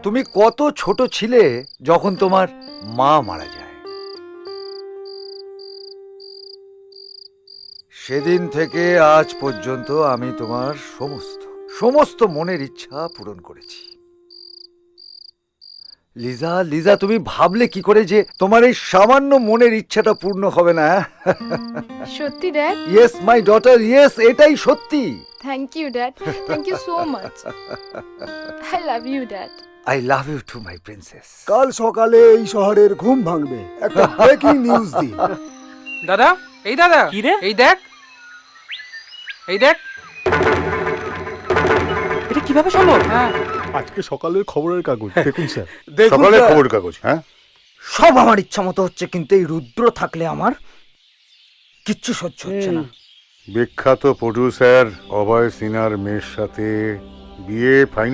তুমি কত ছোট ছিলে যখন তোমার মা মারা যায়। সেদিন থেকে আজ পর্যন্ত আমি তোমার সমস্ত মনের ইচ্ছা পূরণ করেছি। লিজা, লিজা, তুমি ভাবলে কি করে যে তোমার এই সামান্য মনের ইচ্ছাটা পূর্ণ হবে না? সত্যি dad? Yes my daughter, yes, এটাই সত্যি। Thank you dad, thank you so much. I love you dad. I love you too my princess. কাল সকালে এই শহরের ঘুম ভাঙবে একটা ব্রেকিং নিউজ দি। দাদা, এই দাদা, কি রে? এই দেখ, এই দেখ। এটা কিভাবে সম্ভব? হ্যাঁ, আজকে সকালের খবরের কাগজ দেখুন স্যার। সকালের খবর কাগজ। হ্যাঁ, সব আমার ইচ্ছা মতো হচ্ছে, কিন্তু এই রুদ্র থাকলে আমার কিচ্ছু সহ্য হচ্ছে না। বিখ্যাত প্রডিউসার অভয় সিনহার মেয়ের সাথে বিয়ে ফাইনাল